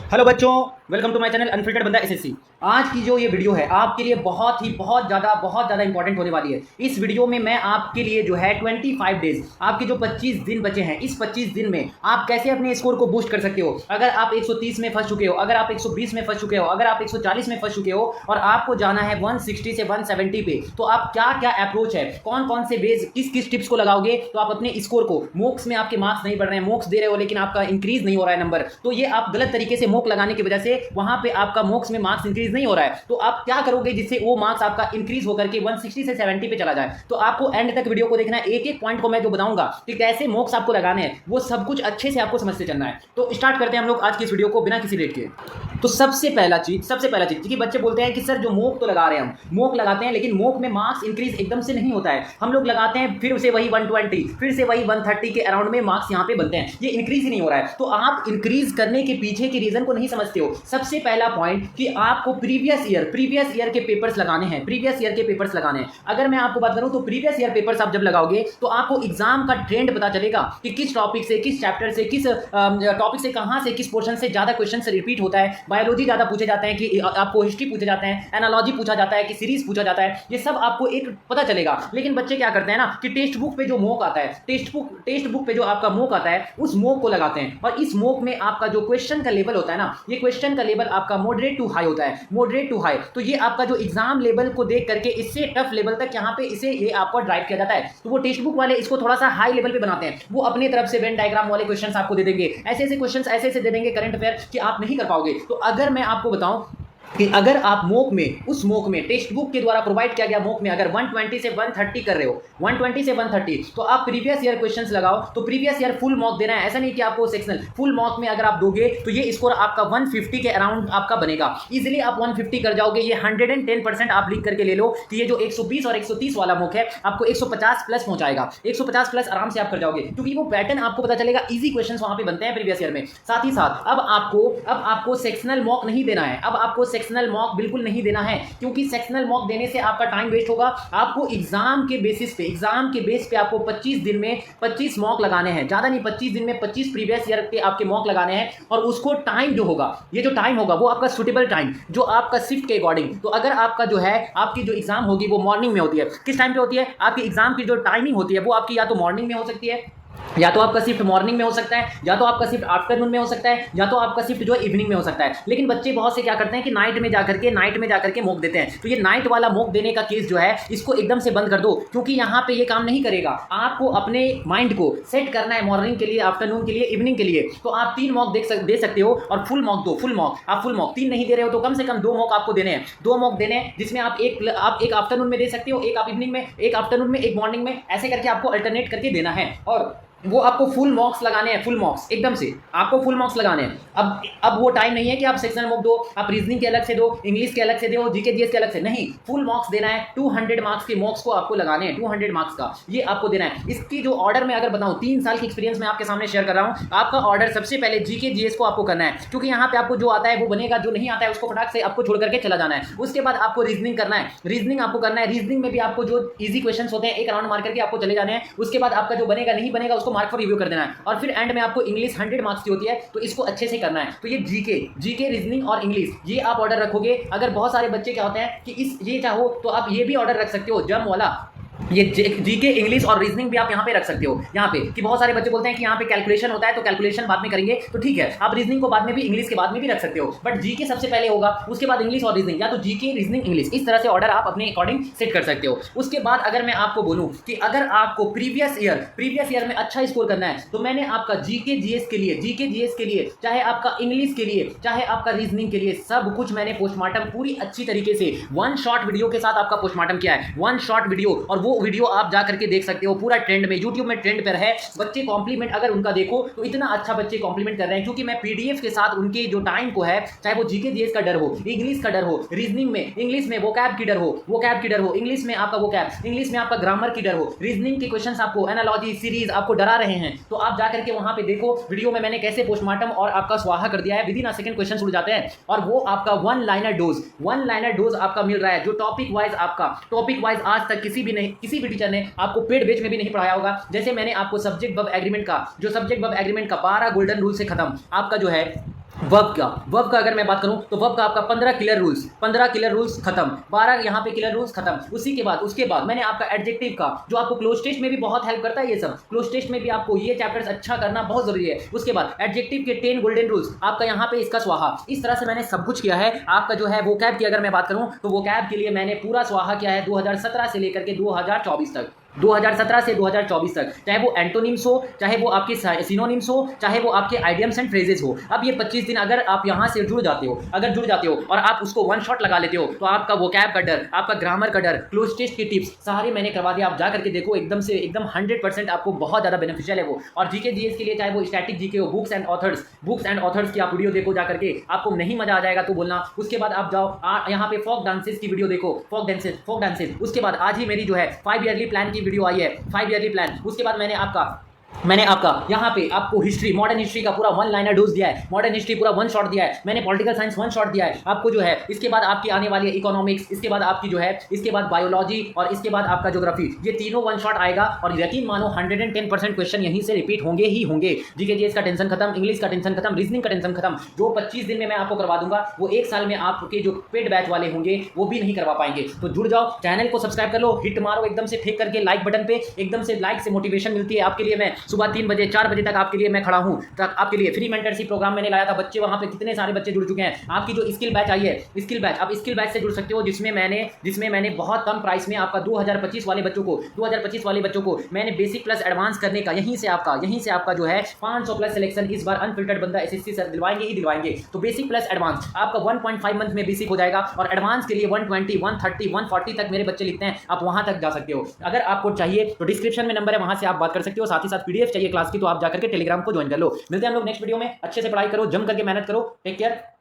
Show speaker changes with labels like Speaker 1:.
Speaker 1: Hello बच्चों, welcome to my channel unfiltered बंदा SSC. आज की जो ये वीडियो है आपके लिए बहुत ज़्यादा इंपॉर्टेंट होने वाली है। इस वीडियो में मैं आपके लिए जो है 25 डेज, आपके जो 25 दिन बचे हैं, इस 25 दिन में आप कैसे अपने स्कोर को बूस्ट कर सकते हो। अगर आप 130 में फंस चुके हो, अगर आप 120 में फंस चुके हो, अगर आप 140 में फंस चुके हो और आपको जाना है 160 से 170 पे, तो आप क्या क्या अप्रोच है, कौन कौन से वेज, किस किस टिप्स को लगाओगे तो आप अपने स्कोर को, मोक्स में आपके मार्क्स नहीं बढ़ रहे हैं, मोक्स दे रहे हो लेकिन आपका इंक्रीज नहीं हो रहा है नंबर, तो ये आप गलत तरीके से मोक लगाने की वजह से वहां पे आपका मोक्स में मार्क्स इंक्रीज नहीं हो रहा है, तो आप क्या करोगे जिससे वो मार्क्स आपका इंक्रीज होकर के 160 से 70 पे चला जाए। तो आपको एंड तक वीडियो को देखना है, एक एक पॉइंट को मैं जो बताऊंगा कि कैसे मोक्स आपको लगाने हैं वो सब कुछ अच्छे से आपको समझते चलना है। तो स्टार्ट करते हैं हम लोग आज की इस वीडियो को बिना किसी लेट के। तो सबसे पहला चीज कि बच्चे बोलते हैं कि सर जो मोक तो लगा रहे हैं, हम मोक लगाते हैं लेकिन मोक में मार्क्स इंक्रीज एकदम से नहीं होता है। हम लोग लगाते हैं फिर से वही 120, फिर से वही 130 के अराउंड में मार्क्स यहाँ पे बनते हैं, ये इंक्रीज ही नहीं हो रहा है। तो आप इंक्रीज करने के पीछे के रीजन को नहीं समझते हो। सबसे पहला पॉइंट कि आपको प्रीवियस ईयर के पेपर्स लगाने हैं, प्रीवियस ईयर के पेपर्स लगाने हैं। अगर मैं आपको बात करूं तो प्रीवियस ईयर पेपर्स आप जब लगाओगे तो आपको एग्जाम का ट्रेंड पता चलेगा कि किस टॉपिक से, किस चैप्टर से, किस टॉपिक से, कहां से, किस पोर्शन से ज्यादा क्वेश्चन से रिपीट होता है। बायोलॉजी ज्यादा पूछे जाते हैं कि आपको हिस्ट्री पूछे जाते हैं, एनालॉजी पूछा जाता है कि सीरीज पूछा जाता है, ये सब आपको एक पता चलेगा। लेकिन बच्चे क्या करते हैं ना कि टेक्स्ट बुक पे जो मोक आता है, टेक्स्ट बुक पे जो आपका मोक आता है उस मोक को लगाते हैं, और इस मोक में आपका जो क्वेश्चन का लेवल होता है ना, ये क्वेश्चन का लेवल आपका मॉडरेट टू हाई होता है, मॉडरेट टू हाई। तो ये आपका जो एग्जाम लेवल को देख करके इससे टफ लेवल तक यहाँ पे इसे ये आपको ड्राइव किया जाता है। तो वो टेक्स्ट बुक वाले इसको थोड़ा सा हाई लेवल पे बनाते हैं, वो अपनी तरफ से वेन डायग्राम वाले क्वेश्चंस आपको दे देंगे, ऐसे क्वेश्चंस ऐसे दे देंगे करंट अफेयर कि आप नहीं कर पाओगे। तो अगर मैं आपको बताऊं कि अगर आप मोक में, उस मोक में टेक्स्ट बुक के द्वारा प्रोवाइड किया गया मोक में अगर 120 से 130 कर रहे हो, 120 से 130, तो आप प्रीवियस ईयर क्वेश्चंस लगाओ। तो प्रीवियस ईयर फुल मॉक देना है, ऐसा नहीं कि आपको सेक्शनल, फुल मॉक में अगर आप दोगे तो ये स्कोर आपका 150 के अराउंड आपका बनेगा। इजीली आप 150 कर जाओगे। ये 110% आप लिख करके ले लो कि ये जो 120 और 130 वाला मोक है आपको 150 प्लस पहुंचाएगा, 150 प्लस आराम से आप कर जाओगे, क्योंकि वो पैटर्न आपको पता चलेगा, इजी क्वेश्चन वहां पे बनते हैं प्रीवियस ईयर में। साथ ही साथ अब आपको सेक्शनल मॉक नहीं देना है, अब आपको सेक्शनल मॉक बिल्कुल नहीं देना है, क्योंकि सेक्शनल मॉक देने से आपका टाइम वेस्ट होगा। आपको एग्जाम के बेस पे आपको 25 दिन में 25 मॉक लगाने हैं, ज्यादा नहीं, 25 दिन में 25 प्रीवियस ईयर के आपके मॉक लगाने हैं। और उसको टाइम जो होगा, ये जो टाइम होगा वो आपका सुटेबल टाइम, जो आपका शिफ्ट के अकॉर्डिंग, तो अगर आपका जो है, आपकी जो एग्जाम होगी वो मॉर्निंग में होती है, किस टाइम पे होती है, आपकी एग्जाम की जो टाइमिंग होती है वो आपकी या तो मॉर्निंग में हो सकती है, या तो आपका शिफ्ट मॉर्निंग में हो सकता है, या तो आपका शिफ्ट आफ्टरनून में हो सकता है, या तो आपका शिफ्ट जो है इवनिंग में हो सकता है। लेकिन बच्चे बहुत से क्या करते हैं कि नाइट में जाकर के मोक देते हैं। तो ये नाइट वाला मोक देने का केस जो है इसको एकदम से बंद कर दो, क्योंकि यहाँ पे ये काम नहीं करेगा। आपको अपने माइंड को सेट करना है मॉर्निंग के लिए, आफ्टरनून के लिए, इवनिंग के लिए। तो आप 3 मॉक दे सकते हो, और फुल मॉक दो, फुल मॉक, आप फुल मॉक 3 नहीं दे रहे हो तो कम से कम 2 मॉक आपको देने हैं, 2 मॉक देने हैं, जिसमें आप एक आफ्टरनून में दे सकते हो, एक आप इवनिंग में, एक आफ्टरनून में, एक मॉर्निंग में, ऐसे करके आपको अल्टरनेट करके देना है। और वो आपको फुल मार्क्स लगाने हैं, फुल मार्क्स एकदम से आपको फुल मार्क्स लगाने हैं। अब वो टाइम नहीं है कि आप सेक्शनल मॉक दो, आप रीजनिंग के अलग से दो, इंग्लिश के अलग से दो, जीके जीएस के अलग से, नहीं, फुल मार्क्स देना है। 200 मार्क्स के मॉक्स को आपको लगाने हैं, 200 मार्क्स का ये आपको देना है। इसकी जो ऑर्डर मैं अगर बताऊं, 3 साल की एक्सपीरियंस मैं आपके सामने शेयर कर रहा हूं। आपका ऑर्डर सबसे पहले जीके जीएस को आपको करना है, क्योंकि यहाँ पे आपको जो आता है वो बनेगा, जो नहीं आता है उसको फटाक से आपको छोड़ करके चला जाना है। उसके बाद आपको रीजनिंग करना है, रीजनिंग आपको करना है, रीजनिंग में भी आपको जो इजी क्वेश्चन होते हैं एक राउंड मार करके आपको चले जाने हैं। उसके बाद आपका जो बनेगा नहीं बनेगा उसको मार्क फॉर रिव्यू कर देना है, और फिर एंड में आपको इंग्लिश 100 मार्क्स की होती है, तो इसको अच्छे से करना है। तो ये जीके रीजनिंग और इंग्लिश ये आप ऑर्डर रखोगे। अगर बहुत सारे बच्चे क्या होते हैं कि ये चाहो तो आप ये भी ऑर्डर रख सकते हो, जम वाला, ये जीके इंग्लिश और रीजनिंग भी आप यहाँ पे रख सकते हो। यहाँ पे कि बहुत सारे बच्चे बोलते हैं कि यहाँ पे कैलकुलेशन होता है तो कैलकुलेशन बाद में करेंगे, तो ठीक है, आप रीजनिंग को बाद में भी, इंग्लिश के बाद में भी रख सकते हो, बट जीके सबसे पहले होगा, उसके बाद इंग्लिश और रीजनिंग, या तो जीके रीजनिंग इंग्लिश, इस तरह से ऑर्डर आप अपने अकॉर्डिंग सेट कर सकते हो। उसके बाद अगर मैं आपको बोलूँ कि अगर आपको प्रीवियस ईयर में अच्छा स्कोर करना है, तो मैंने आपका जीके जीएस के लिए, चाहे आपका इंग्लिश के लिए, चाहे आपका रीजनिंग के लिए, सब कुछ मैंने पोस्टमार्टम पूरी अच्छी तरीके से 1 शॉर्ट वीडियो के साथ आपका पोस्टमार्टम किया है, 1 शॉर्ट वीडियो। और वो वीडियो आप जाकर के देख सकते हो, पूरा ट्रेंड में, YouTube में ट्रेंड पर है। बच्चे कॉम्प्लीमेंट अगर उनका देखो तो इतना अच्छा बच्चे कॉम्प्लीमेंट कर रहे हैं, क्योंकि मैं पीडीएफ के साथ उनके जो टाइम को है, चाहे वो जीके जीएस का डर हो, इंग्लिश का डर हो, रीजनिंग में, इंग्लिश में वोकैब की डर हो, इंग्लिश में आपका वोकैब, इंग्लिश में आपका ग्रामर की डर हो, रीजनिंग के क्वेश्चंस आपको, एनालॉजी, सीरीज आपको डरा रहे हैं, तो आप जाकर के वहां पे देखो वीडियो में मैंने कैसे पोस्टमार्टम और आपका स्वाहा कर दिया है। विदिन अ सेकंड क्वेश्चन उड़ जाते हैं, और वो आपका 1 लाइनर डोज आपका मिल रहा है, जो टॉपिक वाइज आज तक किसी भी टीचर ने आपको पेड बैच में भी नहीं पढ़ाया होगा। जैसे मैंने आपको सब्जेक्ट वर्ब एग्रीमेंट का 12 गोल्डन रूल से खत्म, आपका जो है वर्ब का अगर मैं बात करूं तो वर्ब का आपका 15 क्लियर रूल्स खत्म, 12 यहाँ पे क्लियर रूल्स खत्म। उसके बाद मैंने आपका एडजेक्टिव का, जो आपको क्लोज टेस्ट में भी बहुत हेल्प करता है, ये सब क्लोज टेस्ट में भी आपको ये चैप्टर्स अच्छा करना बहुत जरूरी है। उसके बाद एडजेक्टिव के 10 गोल्डन रूल्स, आपका यहाँ पे इसका स्वाहा। इस तरह से मैंने सब कुछ किया है। आपका जो है वोकैब की अगर मैं बात करूं तो वोकैब के लिए मैंने पूरा स्वाहा किया है 2017 से लेकर के 2024 तक, 2017 से 2024 तक, चाहे वो एंटोनिम्स हो, चाहे वो आपके सिनोनिम्स हो, चाहे वो आपके आइडियम्स एंड फ्रेजेस हो। अब ये 25 दिन अगर आप यहाँ से जुड़ जाते हो और आप उसको वन शॉट लगा लेते हो, तो आपका वोकैब का डर, आपका ग्रामर का डर, क्लोज टेस्ट की टिप्स सारे मैंने करवा दिया। आप जा करके देखो, एकदम 100% आपको बहुत ज़्यादा बेनिफिशियल है वो। और जीके जीएस के लिए चाहे वो स्टैटिक जीके हो, बुक्स एंड ऑथर्स की आप वीडियो देखो जा करके, आपको नहीं मजा आ जाएगा तो बोलना। उसके बाद आप जाओ यहाँ पे फोक डांसेस की वीडियो देखो, फोक डांसेस। उसके बाद आज ही मेरी जो है 5 ईयरली प्लान की वीडियो आई है, 5 ईयरली प्लान। उसके बाद मैंने आपका यहाँ पे आपको हिस्ट्री, मॉडर्न हिस्ट्री का पूरा 1 लाइनर डोज दिया है, मॉडर्न हिस्ट्री पूरा 1 शॉट दिया है, मैंने पॉलिटिकल साइंस 1 शॉट दिया है आपको जो है। इसके बाद आपकी आने वाली है इकोनॉमिक्स, इसके बाद आपकी जो है, इसके बाद बायोलॉजी और इसके बाद आपका ज्योग्राफी। ये तीनों 1 शॉट आएगा और यकीन मानो 110% क्वेश्चन यहीं से रिपीट होंगे ही होंगे। जीके जीएस का टेंशन खत्म, इंग्लिश का टेंशन खत्म, रीजनिंग का टेंशन खत्म। जो 25 दिन में मैं आपको करवा दूंगा वो 1 साल में आपके जो पेड बैच वाले होंगे वो भी नहीं करवा पाएंगे। तो जुड़ जाओ, चैनल को सब्सक्राइब कर लो, हिट मारो एकदम से फेंक करके लाइक बटन पे, एकदम से लाइक से मोटिवेशन मिलती है आपके लिए। मैं सुबह 3 बजे 4 बजे तक आपके लिए मैं खड़ा हूं, तक आपके लिए फ्री मेंटरशिप प्रोग्राम मैंने लाया था। बच्चे वहां पे कितने सारे बच्चे जुड़ चुके हैं। आपकी जो स्किल बैच आई है, स्किल बैच, आप स्किल बैच से जुड़ सकते हो, जिसमें मैंने बहुत कम प्राइस में आपका 2025 वाले बच्चों को मैंने बेसिक प्लस एडवांस करने का, यहीं से आपका जो है 500 प्लस सिलेक्शन इस बार अनफिल्टर्ड बंदा एसएससी सर दिलवाएंगे। तो बेसिक प्लस एडवांस आपका 1.5 मंथ में बेसिक हो जाएगा और एडवांस के लिए 120, 130, 140 तक मेरे बच्चे लिखते हैं। आप वहां तक जा सकते हो। अगर आपको चाहिए तो डिस्क्रिप्शन में नंबर है, वहां से आप बात कर सकते हो। साथ ही साथ पीडीएफ चाहिए क्लास की तो आप जाकर के टेलीग्राम को ज्वाइन कर लो। मिलते हैं हम लोग नेक्स्ट वीडियो में। अच्छे से पढ़ाई करो, जम करके मेहनत करो। Take care.